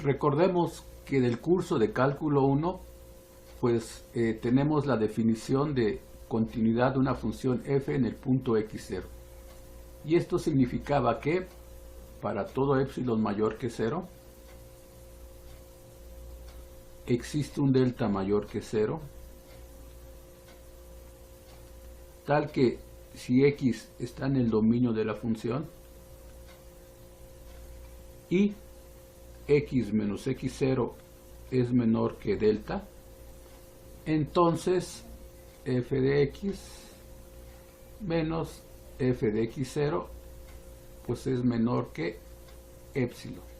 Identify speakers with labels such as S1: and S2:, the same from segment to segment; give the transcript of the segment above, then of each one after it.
S1: Recordemos que del curso de cálculo 1, pues tenemos la definición de continuidad de una función f en el punto x0. Y esto significaba que para todo epsilon mayor que 0, existe un delta mayor que 0, tal que si x está en el dominio de la función y x menos x0 es menor que delta, entonces f de x menos f de x0 pues es menor que epsilon.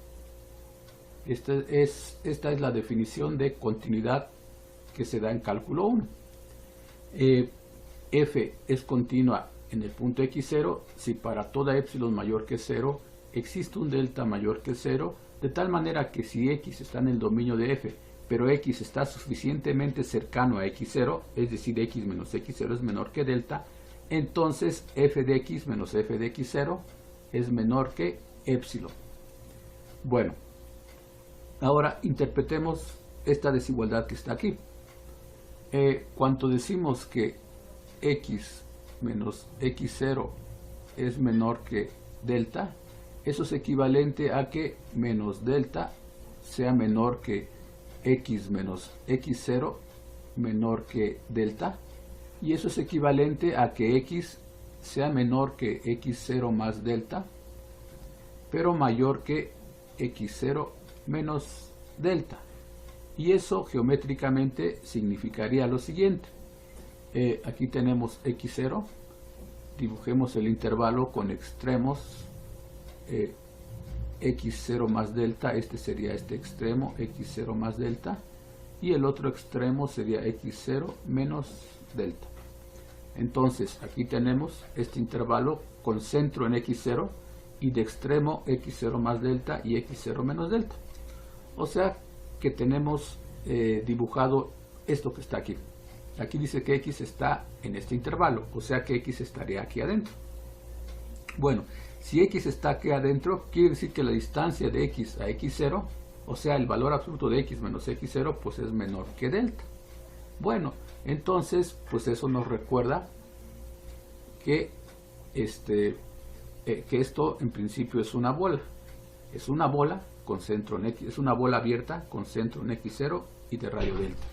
S1: Esta es la definición de continuidad que se da en cálculo 1. F es continua en el punto x0 si para toda epsilon mayor que 0 existe un delta mayor que 0, de tal manera que si x está en el dominio de f, pero x está suficientemente cercano a x0, es decir, x menos x0 es menor que delta, entonces f de x menos f de x0 es menor que epsilon. Bueno, ahora interpretemos esta desigualdad que está aquí. Cuando decimos que x menos x0 es menor que delta, eso es equivalente a que menos delta sea menor que x menos x0 menor que delta, y eso es equivalente a que x sea menor que x0 más delta, pero mayor que x0 menos delta. Y eso geométricamente significaría lo siguiente. Aquí tenemos x0, dibujemos el intervalo con extremos x0 más delta, este sería este extremo x0 más delta, y el otro extremo sería x0 menos delta. Entonces aquí tenemos este intervalo con centro en x0 y de extremo x0 más delta y x0 menos delta. O sea que tenemos dibujado esto que está aquí. Aquí dice que x está en este intervalo, o sea que x estaría aquí adentro. Bueno, si x está aquí adentro, quiere decir que la distancia de x a x0, o sea el valor absoluto de x menos x0, pues es menor que delta. Bueno, entonces pues eso nos recuerda que esto en principio es una bola. Es una bola con centro en x, es una bola abierta con centro en x0 y de radio delta.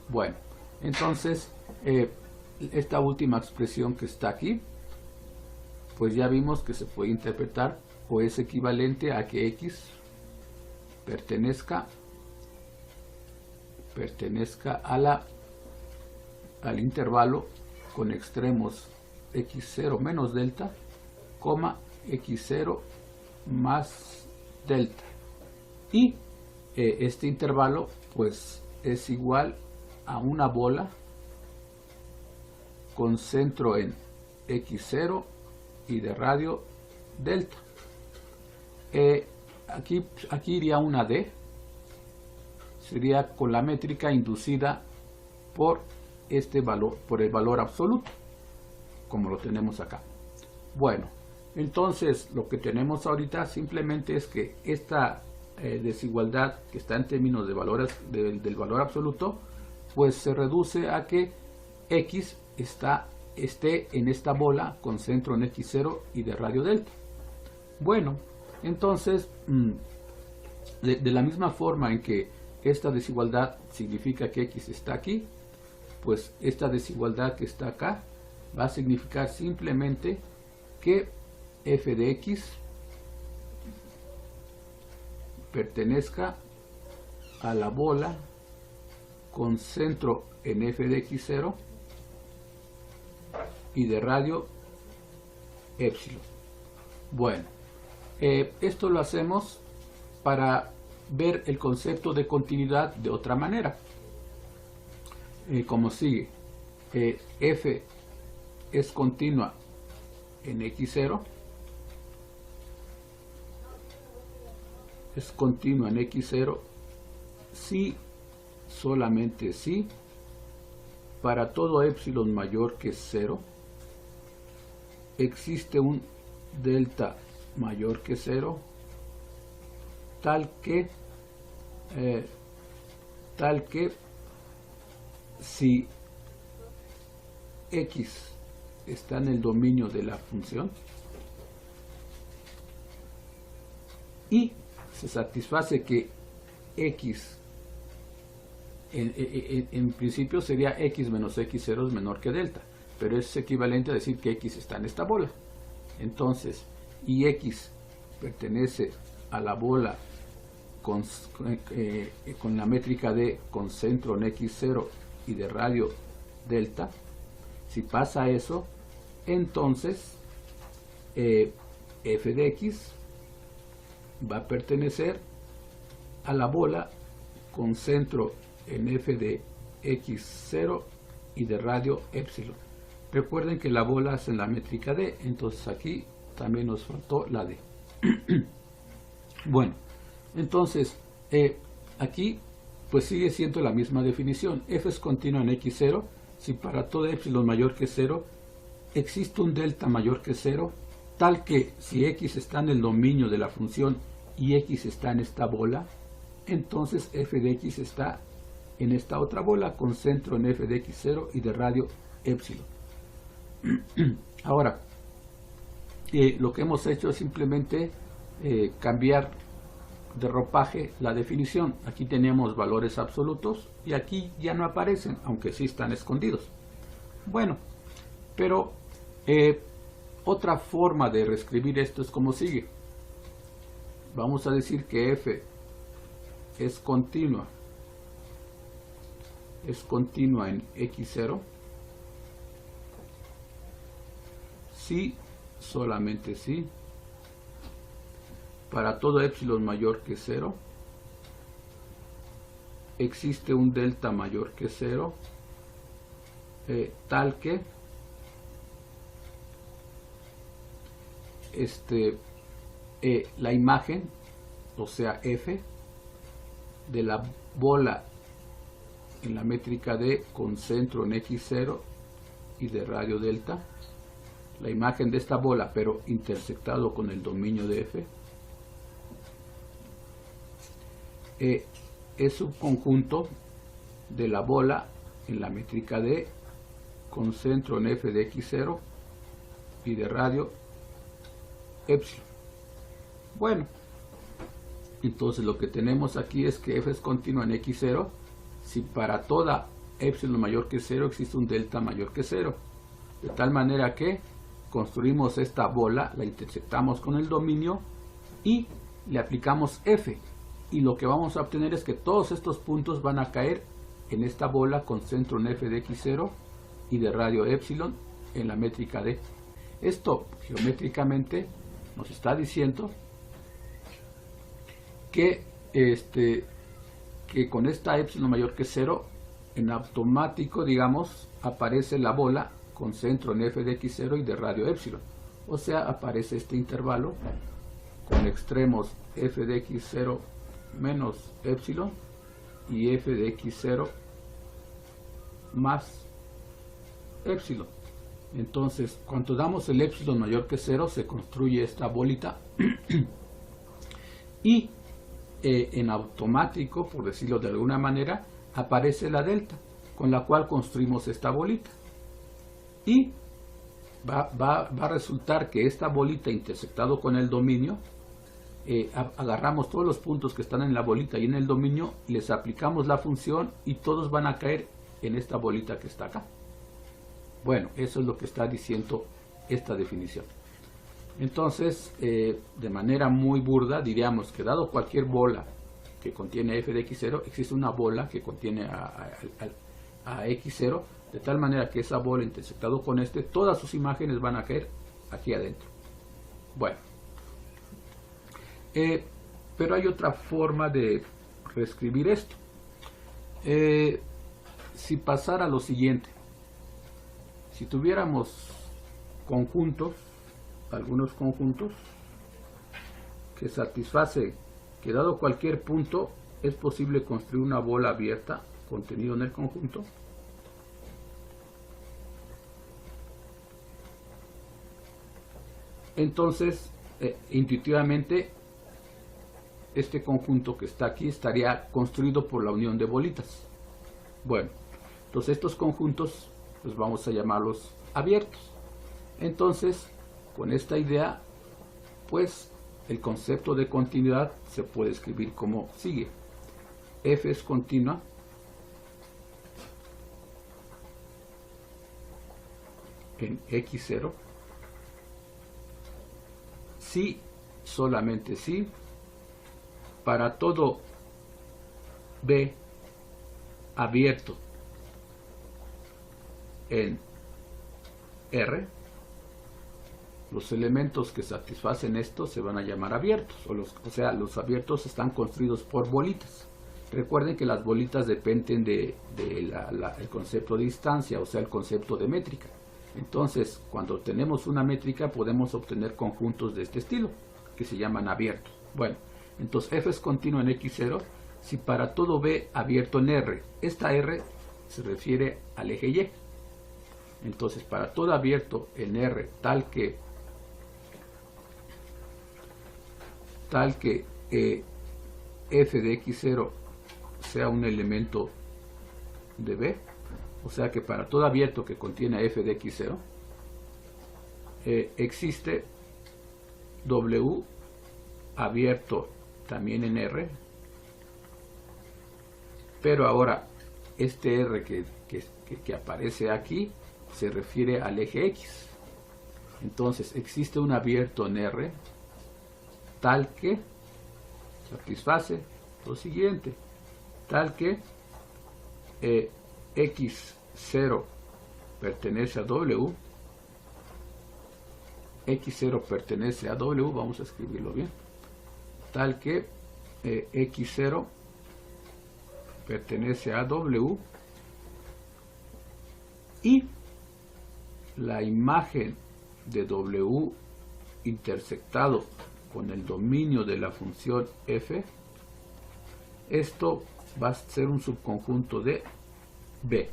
S1: Bueno, entonces esta última expresión que está aquí, pues ya vimos que se puede interpretar o es equivalente a que x pertenezca al intervalo con extremos x0 menos delta, x0 más delta. Y este intervalo pues es igual a una bola con centro en x0 y de radio delta. Aquí iría una D, sería con la métrica inducida por este valor, por el valor absoluto, como lo tenemos acá. Bueno, entonces lo que tenemos ahorita simplemente es que esta desigualdad que está en términos de valores del valor absoluto, pues se reduce a que x esté en esta bola con centro en x0 y de radio delta. Bueno, entonces de la misma forma en que esta desigualdad significa que x está aquí, pues esta desigualdad que está acá va a significar simplemente que f de x pertenezca a la bola con centro en f de x0 y de radio epsilon. Bueno, esto lo hacemos para ver el concepto de continuidad de otra manera, como sigue. F es continua en x0, es continua en x0 si, solamente si, para todo epsilon mayor que 0 existe un delta mayor que 0, tal que tal que si x está en el dominio de la función y se satisface que x en principio sería x menos x0 es menor que delta, pero es equivalente a decir que x está en esta bola. Entonces, y x pertenece a la bola con la métrica de con centro en x0 y de radio delta. Si pasa eso, entonces f de x va a pertenecer a la bola con centro en f de x0 y de radio epsilon. Recuerden que la bola es en la métrica d, entonces aquí también nos faltó la d. Bueno, entonces aquí pues sigue siendo la misma definición. F es continua en x0 si para todo epsilon mayor que 0 existe un delta mayor que 0, tal que si x está en el dominio de la función y x está en esta bola, entonces f de x está en esta otra bola con centro en f de x0 y de radio epsilon. Ahora, lo que hemos hecho es simplemente cambiar de ropaje la definición. Aquí tenemos valores absolutos y aquí ya no aparecen, aunque sí están escondidos. Bueno, pero otra forma de reescribir esto es como sigue. Vamos a decir que f es continua en x0 si, solamente si, para todo epsilon mayor que 0 existe un delta mayor que 0, tal que la imagen, o sea f, de la bola en la métrica D con centro en x0 y de radio delta, la imagen de esta bola pero intersectado con el dominio de f, es un conjunto de la bola en la métrica D con centro en f de x0 y de radio epsilon. Bueno, entonces lo que tenemos aquí es que f es continua en x0 si para toda epsilon mayor que 0 existe un delta mayor que 0, de tal manera que construimos esta bola, la intersectamos con el dominio y le aplicamos f, y lo que vamos a obtener es que todos estos puntos van a caer en esta bola con centro en f de x0 y de radio epsilon en la métrica D. Esto geométricamente nos está diciendo que con esta epsilon mayor que 0, en automático, digamos, aparece la bola con centro en f de x0 y de radio epsilon. O sea, aparece este intervalo con extremos f de x0 menos epsilon y f de x0 más epsilon. Entonces, cuando damos el epsilon mayor que 0, se construye esta bolita y en automático, por decirlo de alguna manera, aparece la delta, con la cual construimos esta bolita. Y va a resultar que esta bolita intersectado con el dominio, agarramos todos los puntos que están en la bolita y en el dominio, les aplicamos la función y todos van a caer en esta bolita que está acá. Bueno, eso es lo que está diciendo esta definición. Entonces, de manera muy burda, diríamos que dado cualquier bola que contiene f de x0, existe una bola que contiene a x0, de tal manera que esa bola intersectado con todas sus imágenes van a caer aquí adentro. Bueno, pero hay otra forma de reescribir esto. Si pasara lo siguiente, si tuviéramos conjuntos, algunos conjuntos que satisface que dado cualquier punto es posible construir una bola abierta contenido en el conjunto, entonces intuitivamente este conjunto que está aquí estaría construido por la unión de bolitas. Bueno, entonces estos conjuntos pues vamos a llamarlos abiertos. Entonces, con esta idea, pues el concepto de continuidad se puede escribir como sigue. F es continua en X0 si, solamente si, para todo B abierto en R, los elementos que satisfacen esto se van a llamar abiertos, o sea, los abiertos están construidos por bolitas. Recuerden que las bolitas dependen del concepto de instancia, o sea, el concepto de métrica. Entonces, cuando tenemos una métrica, podemos obtener conjuntos de este estilo, que se llaman abiertos. Bueno, entonces F es continuo en X0 si para todo B abierto en R. Esta R se refiere al eje Y. Entonces, para todo abierto en R, tal que F de X0 sea un elemento de B, o sea que para todo abierto que contiene F de X0, existe W abierto también en R, pero ahora este R que aparece aquí se refiere al eje X. Entonces existe un abierto en R tal que satisface lo siguiente, tal que X0 pertenece a W, X0 pertenece a W, vamos a escribirlo bien, tal que X0 pertenece a W y la imagen de W intersectado con el dominio de la función f, esto va a ser un subconjunto de B.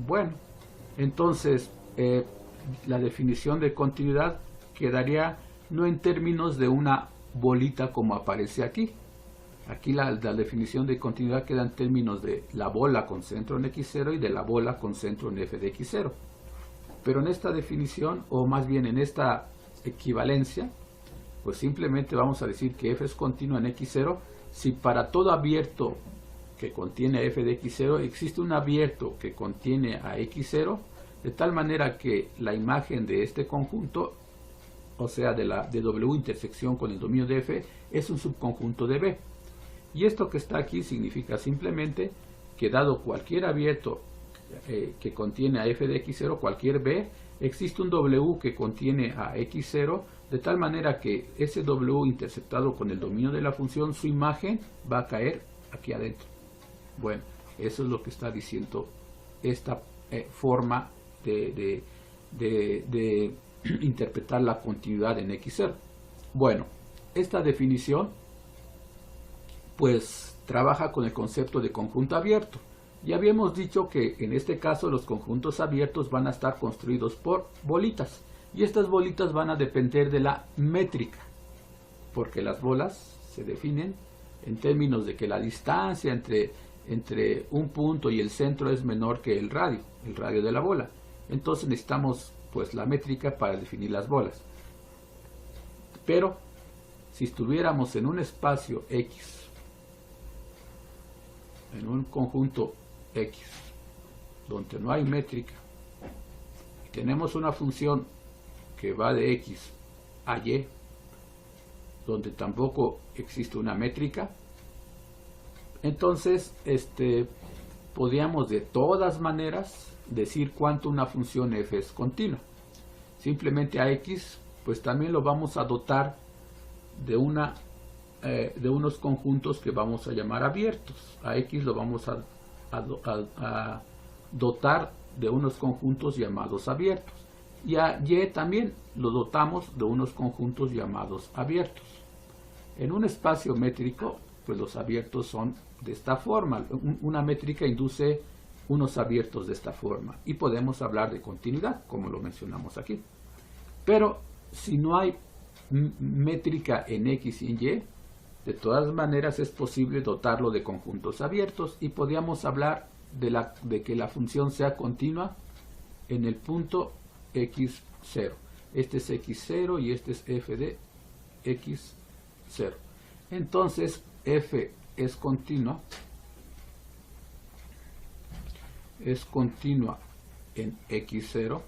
S1: Bueno, entonces la definición de continuidad quedaría no en términos de una bolita como aparece aquí. Aquí la definición de continuidad queda en términos de la bola con centro en X0 y de la bola con centro en F de X0. Pero en esta definición, o más bien en esta equivalencia, pues simplemente vamos a decir que F es continua en X0 si para todo abierto que contiene F de X0 existe un abierto que contiene a X0, de tal manera que la imagen de este conjunto, o sea de W intersección con el dominio de F, es un subconjunto de B. Y esto que está aquí significa simplemente que dado cualquier abierto que contiene a F de X0, cualquier B, existe un W que contiene a X0, de tal manera que ese W interceptado con el dominio de la función, su imagen va a caer aquí adentro. Bueno, eso es lo que está diciendo esta forma de interpretar la continuidad en X0. Bueno, esta definición pues trabaja con el concepto de conjunto abierto. Ya habíamos dicho que en este caso los conjuntos abiertos van a estar construidos por bolitas, y estas bolitas van a depender de la métrica, porque las bolas se definen en términos de que la distancia entre un punto y el centro es menor que el radio de la bola. Entonces necesitamos pues la métrica para definir las bolas. Pero si estuviéramos en un espacio X, en un conjunto X, donde no hay métrica, y tenemos una función que va de X a Y, donde tampoco existe una métrica, entonces podríamos de todas maneras decir cuánto una función f es continua. Simplemente a X pues también lo vamos a dotar de unos conjuntos que vamos a llamar abiertos. A X lo vamos a dotar de unos conjuntos llamados abiertos, y a Y también lo dotamos de unos conjuntos llamados abiertos. En un espacio métrico pues los abiertos son de esta forma. Una métrica induce unos abiertos de esta forma y podemos hablar de continuidad, como lo mencionamos aquí. Pero si no hay métrica en X y en Y, De todas maneras es posible dotarlo de conjuntos abiertos y podríamos hablar de que la función sea continua en el punto x0. Este es x0 y este es f de x0. Entonces f es continua en x0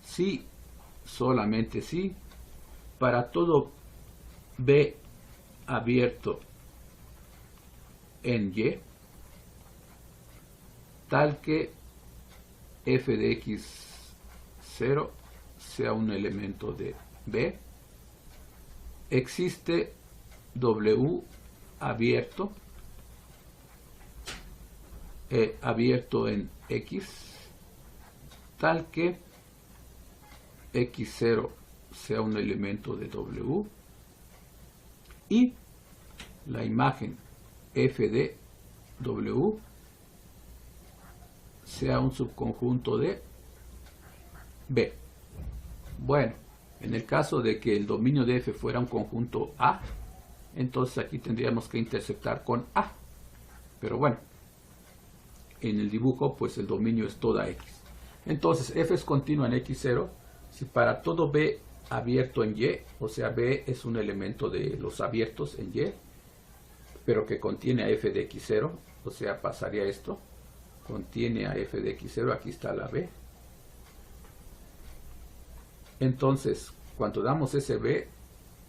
S1: si, solamente si, para todo b abierto en y, tal que f de x0 sea un elemento de b, existe w abierto en x, tal que x0 sea un elemento de w y la imagen f de w sea un subconjunto de b. Bueno, en el caso de que el dominio de f fuera un conjunto A, entonces aquí tendríamos que intersectar con A. Pero bueno, en el dibujo pues el dominio es toda x. Entonces f es continua en x0 si para todo b abierto en y, o sea b es un elemento de los abiertos en y, pero que contiene a f de x0, o sea pasaría esto, contiene a f de x0, aquí está la b. Entonces, cuando damos ese b,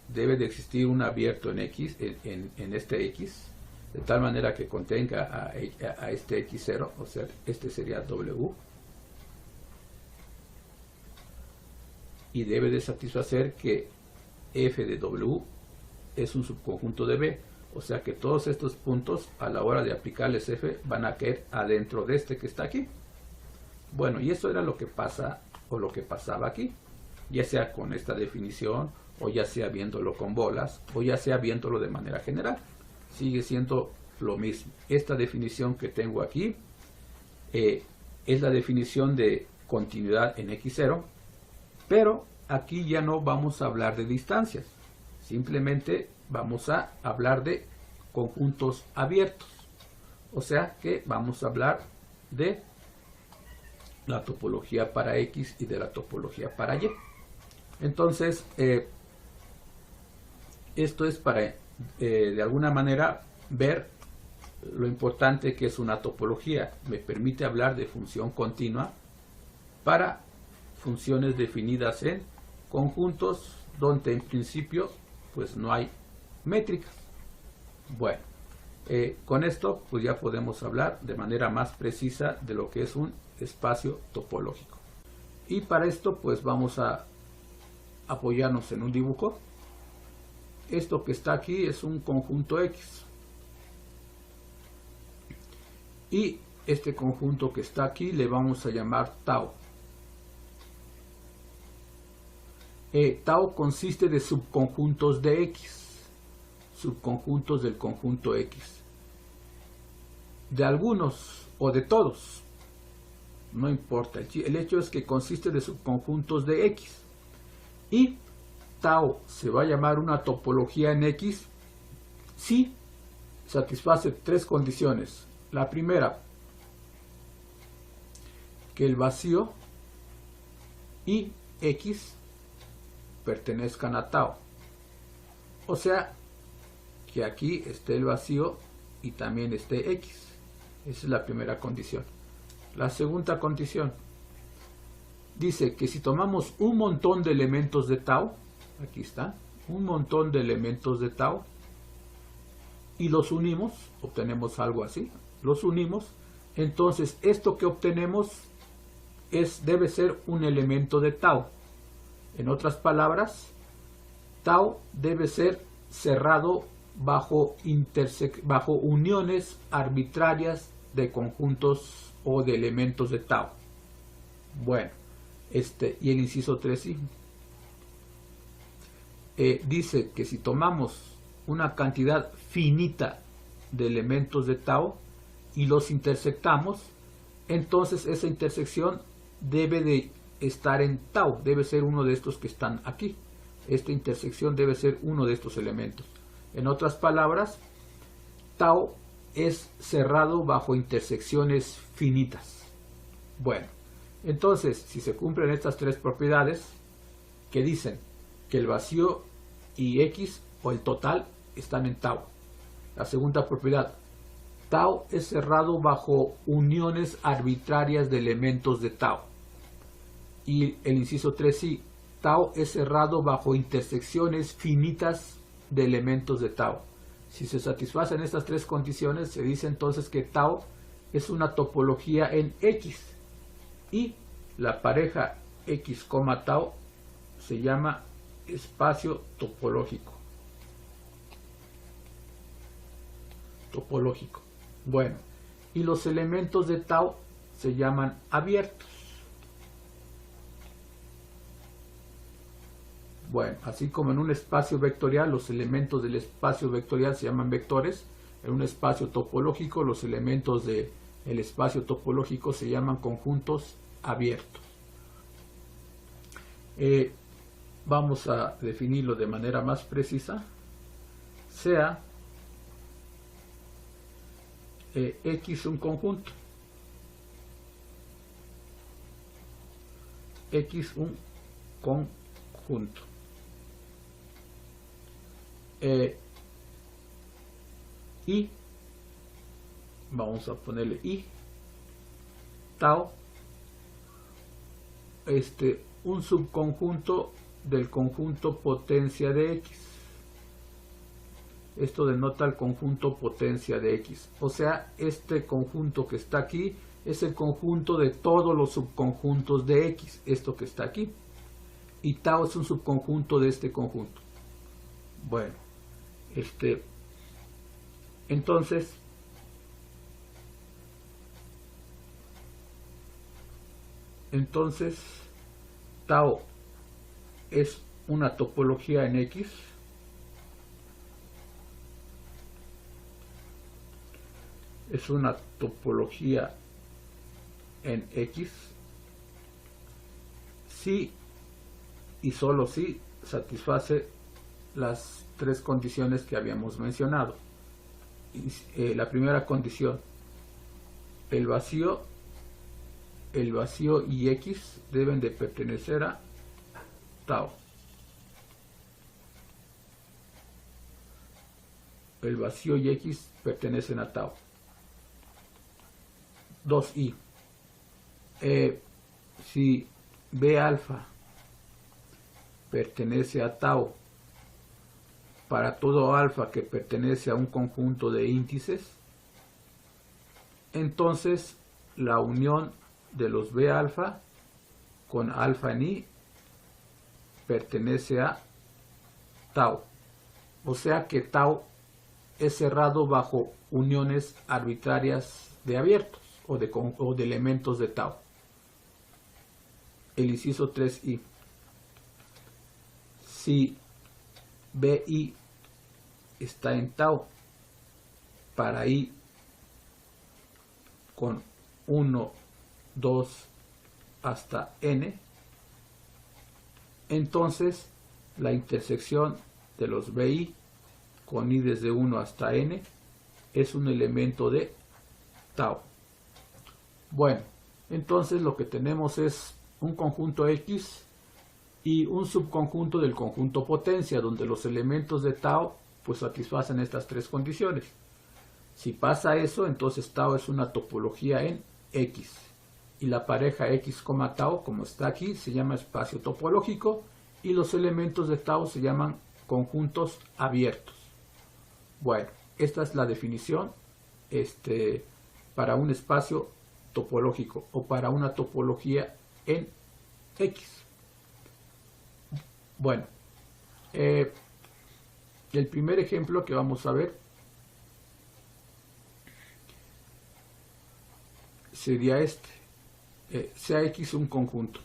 S1: debe de existir un abierto en x, en este x, de tal manera que contenga a este x0, o sea, este sería w, y debe de satisfacer que f de w es un subconjunto de b, o sea que todos estos puntos a la hora de aplicarles f van a caer adentro de este que está aquí. Bueno, y eso era lo que pasa o lo que pasaba aquí, ya sea con esta definición o ya sea viéndolo con bolas o ya sea viéndolo de manera general, sigue siendo lo mismo. Esta definición que tengo aquí es la definición de continuidad en x0, pero aquí ya no vamos a hablar de distancias, simplemente vamos a hablar de conjuntos abiertos, o sea que vamos a hablar de la topología para x y de la topología para y. Entonces esto es para de alguna manera ver lo importante que es una topología. Me permite hablar de función continua para funciones definidas en conjuntos donde en principio pues no hay métricas. Bueno, con esto pues ya podemos hablar de manera más precisa de lo que es un espacio topológico. Y para esto pues vamos a apoyarnos en un dibujo. Esto que está aquí es un conjunto X. Y este conjunto que está aquí le vamos a llamar tau. Tau consiste de subconjuntos de X, subconjuntos del conjunto X, de algunos o de todos, no importa, el hecho es que consiste de subconjuntos de X, y tau se va a llamar una topología en X si satisface tres condiciones. La primera, que el vacío y X pertenezcan a tau, o sea que aquí esté el vacío y también esté X. Esa es la primera condición. La segunda condición dice que si tomamos un montón de elementos de tau, aquí está, un montón de elementos de tau, y los unimos, obtenemos algo así, los unimos, entonces esto que obtenemos debe ser un elemento de tau. En otras palabras, tau debe ser cerrado bajo uniones arbitrarias de conjuntos o de elementos de tau. Bueno, y el inciso 3 sí. Dice que si tomamos una cantidad finita de elementos de tau y los intersectamos, entonces esa intersección debe de estar en tau, debe ser uno de estos que están aquí. Esta intersección debe ser uno de estos elementos. En otras palabras, tau es cerrado bajo intersecciones finitas. Bueno, entonces, si se cumplen estas tres propiedades, que dicen que el vacío y x o el total están en tau. La segunda propiedad, tau es cerrado bajo uniones arbitrarias de elementos de tau. Y el inciso 3 sí, tau es cerrado bajo intersecciones finitas de elementos de tau. Si se satisfacen estas tres condiciones, se dice entonces que tau es una topología en X y la pareja X, tau se llama espacio topológico. Bueno, y los elementos de tau se llaman abiertos. Bueno, así como en un espacio vectorial, los elementos del espacio vectorial se llaman vectores, en un espacio topológico, los elementos del espacio topológico se llaman conjuntos abiertos. Vamos a definirlo de manera más precisa. Sea X un conjunto. X un conjunto. Y vamos a ponerle I tau un subconjunto del conjunto potencia de X. Esto denota el conjunto potencia de X, o sea, este conjunto que está aquí es el conjunto de todos los subconjuntos de X, esto que está aquí, y tau es un subconjunto de este conjunto. Bueno, entonces tau es una topología en X si y solo si satisface las tres condiciones que habíamos mencionado. La primera condición, el vacío y X deben de pertenecer a tau. El vacío y X pertenecen a tau. 2i. Si B alfa pertenece a tau para todo alfa que pertenece a un conjunto de índices, entonces la unión de los B alfa con alfa en I pertenece a tau. O sea que tau es cerrado bajo uniones arbitrarias de abiertos o de elementos de tau. El inciso 3i. Si BI está en tau para I con 1, 2 hasta n, entonces la intersección de los BI con I desde 1 hasta n es un elemento de tau. Bueno, entonces lo que tenemos es un conjunto X y un subconjunto del conjunto potencia, donde los elementos de tau pues satisfacen estas tres condiciones. Si pasa eso, entonces tau es una topología en X. Y la pareja X, tau, como está aquí, se llama espacio topológico y los elementos de tau se llaman conjuntos abiertos. Bueno, esta es la definición para un espacio topológico o para una topología en X. Bueno, el primer ejemplo que vamos a ver sería sea X un conjunto.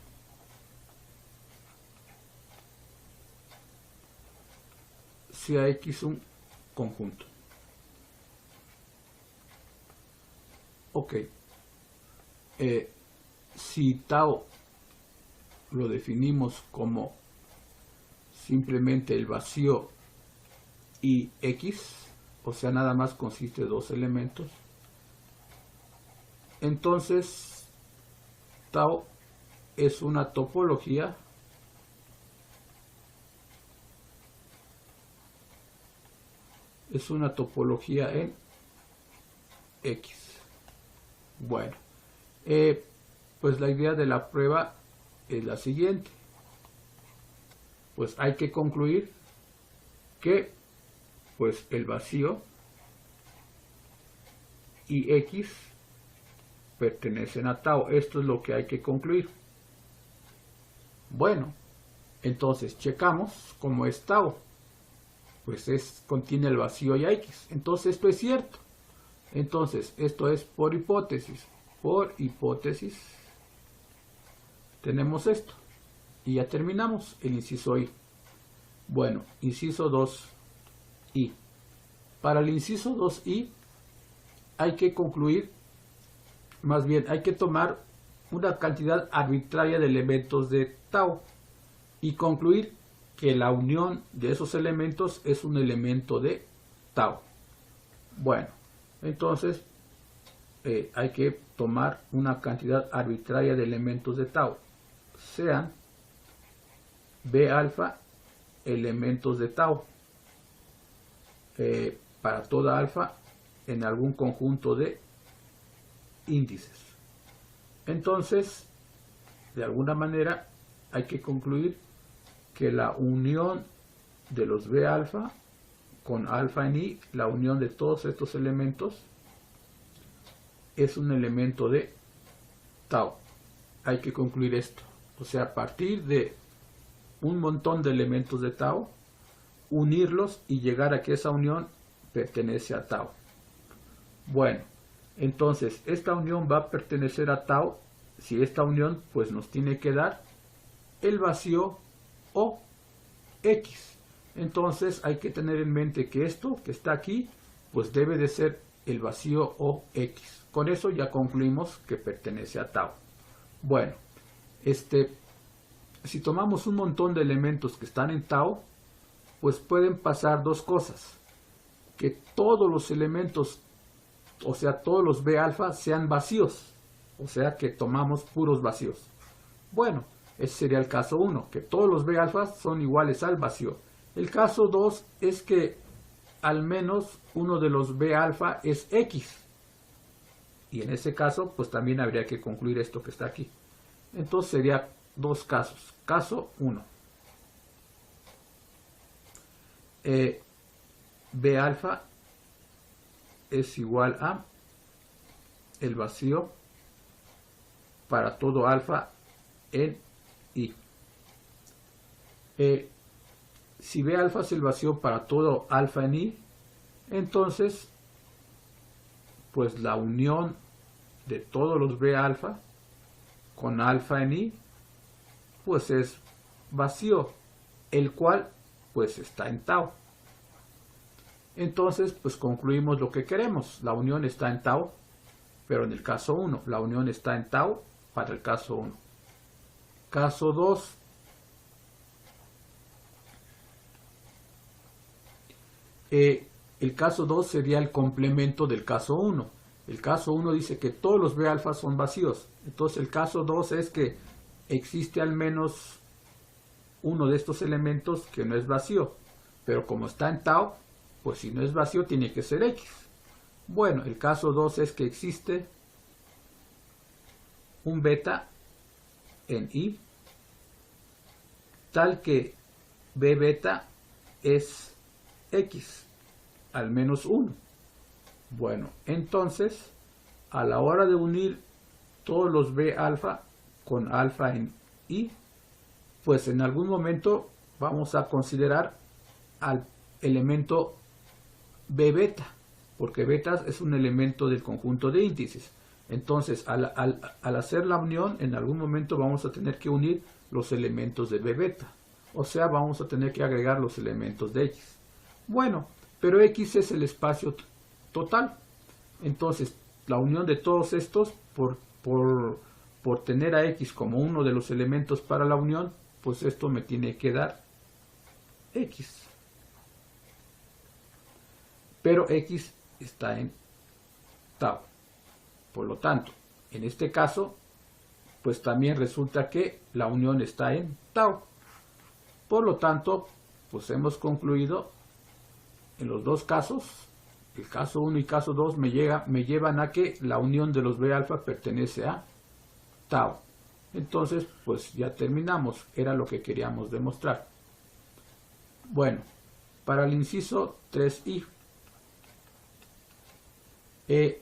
S1: Sea X un conjunto. Ok. Si tau lo definimos como simplemente el vacío y X, o sea, nada más consiste de dos elementos, entonces tau es una topología en X. Bueno, pues la idea de la prueba es la siguiente. Pues hay que concluir que pues el vacío y X pertenecen a tau. Esto es lo que hay que concluir. Bueno, entonces checamos cómo es tau. Pues contiene el vacío y a X. Entonces esto es cierto. Entonces esto es por hipótesis. Por hipótesis tenemos esto. Y ya terminamos el inciso I. Bueno, inciso 2I. Para el inciso 2I hay que concluir, más bien hay que tomar una cantidad arbitraria de elementos de tau y concluir que la unión de esos elementos es un elemento de tau. Bueno, entonces hay que tomar una cantidad arbitraria de elementos de tau, sean B alfa elementos de tau, para toda alfa en algún conjunto de índices. Entonces, de alguna manera hay que concluir que la unión de los B alfa con alfa en I, la unión de todos estos elementos, es un elemento de tau. Hay que concluir esto. O sea, a partir de un montón de elementos de tau, unirlos y llegar a que esa unión pertenece a tau. Bueno, entonces esta unión va a pertenecer a tau si esta unión pues nos tiene que dar el vacío o X. Entonces hay que tener en mente que esto que está aquí pues debe de ser el vacío o X. Con eso ya concluimos que pertenece a tau. Bueno, si tomamos un montón de elementos que están en tau, pues pueden pasar dos cosas. Que todos los elementos, o sea, todos los B alfa sean vacíos. O sea, que tomamos puros vacíos. Bueno, ese sería el caso 1, que todos los B alfa son iguales al vacío. El caso 2 es que al menos uno de los B alfa es X. Y en ese caso, pues también habría que concluir esto que está aquí. Entonces sería dos casos. Caso 1. B alfa es igual a el vacío para todo alfa en I. Si B alfa es el vacío para todo alfa en I, entonces pues la unión de todos los B alfa con alfa en I pues es vacío, el cual pues está en tau. Entonces pues concluimos lo que queremos. La unión está en tau, pero en el caso 1. La unión está en tau para el caso 1. Caso 2. El caso 2 sería el complemento del caso 1. El caso 1 dice que todos los B alfa son vacíos. Entonces el caso 2 es que existe al menos uno de estos elementos que no es vacío. Pero como está en tau, pues si no es vacío tiene que ser X. Bueno, el caso 2 es que existe un beta en I tal que B beta es X, al menos 1. Bueno, entonces a la hora de unir todos los B alfa con alfa en I, pues en algún momento vamos a considerar al elemento B beta, porque beta es un elemento del conjunto de índices. Entonces al hacer la unión, en algún momento vamos a tener que unir los elementos de B beta, o sea, vamos a tener que agregar los elementos de X. Bueno, pero X es el espacio total. Entonces la unión de todos estos por tener a X como uno de los elementos para la unión, pues esto me tiene que dar X. pero X está en tau. Por lo tanto, en este caso, pues también resulta que la unión está en tau. Por lo tanto, pues hemos concluido en los dos casos, el caso 1 y caso 2 me llevan a que la unión de los B alfa pertenece a tau. Entonces, pues ya terminamos, era lo que queríamos demostrar. Bueno, para el inciso 3i,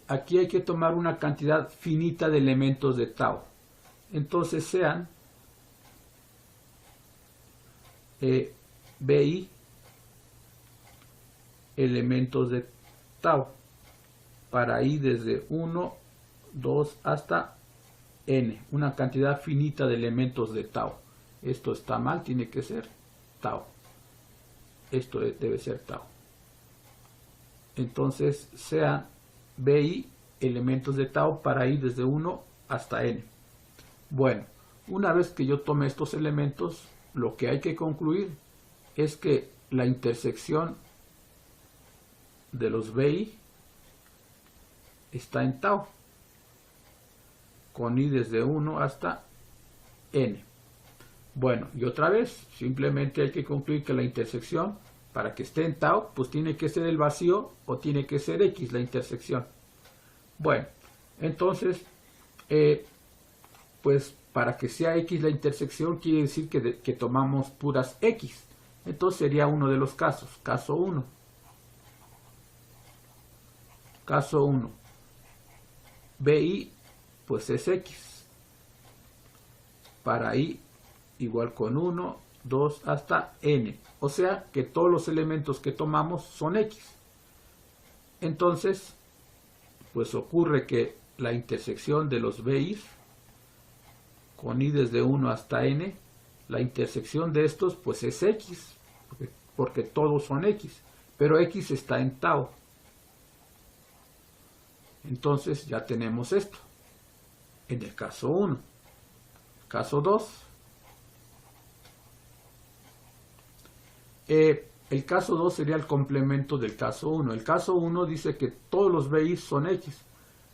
S1: aquí hay que tomar una cantidad finita de elementos de tau. Entonces sean BI elementos de tau para i desde 1, 2 hasta n, una cantidad finita de elementos de tau. Esto está mal, tiene que ser tau. Esto debe ser tau. Entonces sean BI elementos de tau para i desde 1 hasta n. Bueno, una vez que yo tome estos elementos, lo que hay que concluir es que la intersección de los BI está en tau, con i desde 1 hasta n. Bueno, y otra vez, simplemente hay que concluir que la intersección, para que esté en tau, pues tiene que ser el vacío o tiene que ser X la intersección. Bueno, entonces, pues para que sea X la intersección, quiere decir que tomamos puras X. Entonces sería uno de los casos, caso 1. Caso 1. BI, pues es X. Para I, igual con 1, 2 hasta n. O sea que todos los elementos que tomamos son X. Entonces, pues ocurre que la intersección de los BI con i desde 1 hasta n, la intersección de estos pues es X, porque todos son X, pero X está en tau. Entonces ya tenemos esto, en el caso 1. Caso 2. El caso 2 sería el complemento del caso 1. El caso 1 dice que todos los BI son X.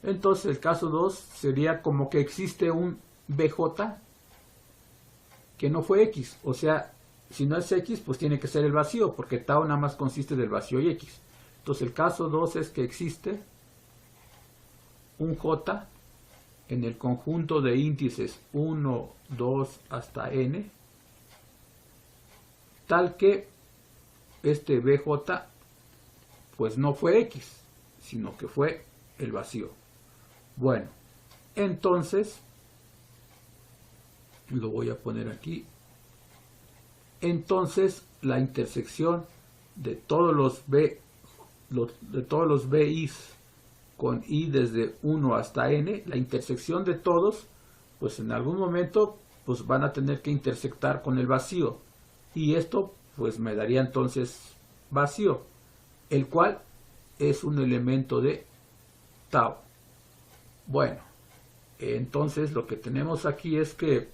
S1: Entonces el caso 2 sería como que existe un BJ que no fue X. O sea, si no es X, pues tiene que ser el vacío, porque tau nada más consiste del vacío y X. Entonces el caso 2 es que existe un J en el conjunto de índices 1, 2 hasta n, tal que este BJ pues no fue X, sino que fue el vacío. Bueno, entonces lo voy a poner aquí. Entonces la intersección de todos los BIs con i desde 1 hasta n, la intersección de todos, pues en algún momento pues van a tener que intersectar con el vacío, y esto pues me daría entonces vacío, el cual es un elemento de tau. Bueno, entonces lo que tenemos aquí es que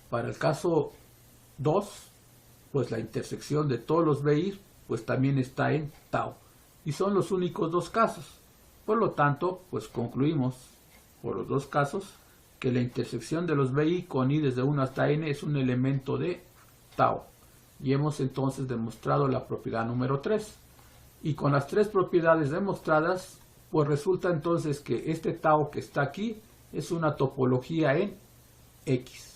S1: para el caso 2, pues la intersección de todos los BI pues también está en tau, y son los únicos dos casos. Por lo tanto, pues concluimos por los dos casos que la intersección de los BI con i desde 1 hasta n es un elemento de tau. Y hemos entonces demostrado la propiedad número 3. Y con las tres propiedades demostradas, pues resulta entonces que este tau que está aquí es una topología en X.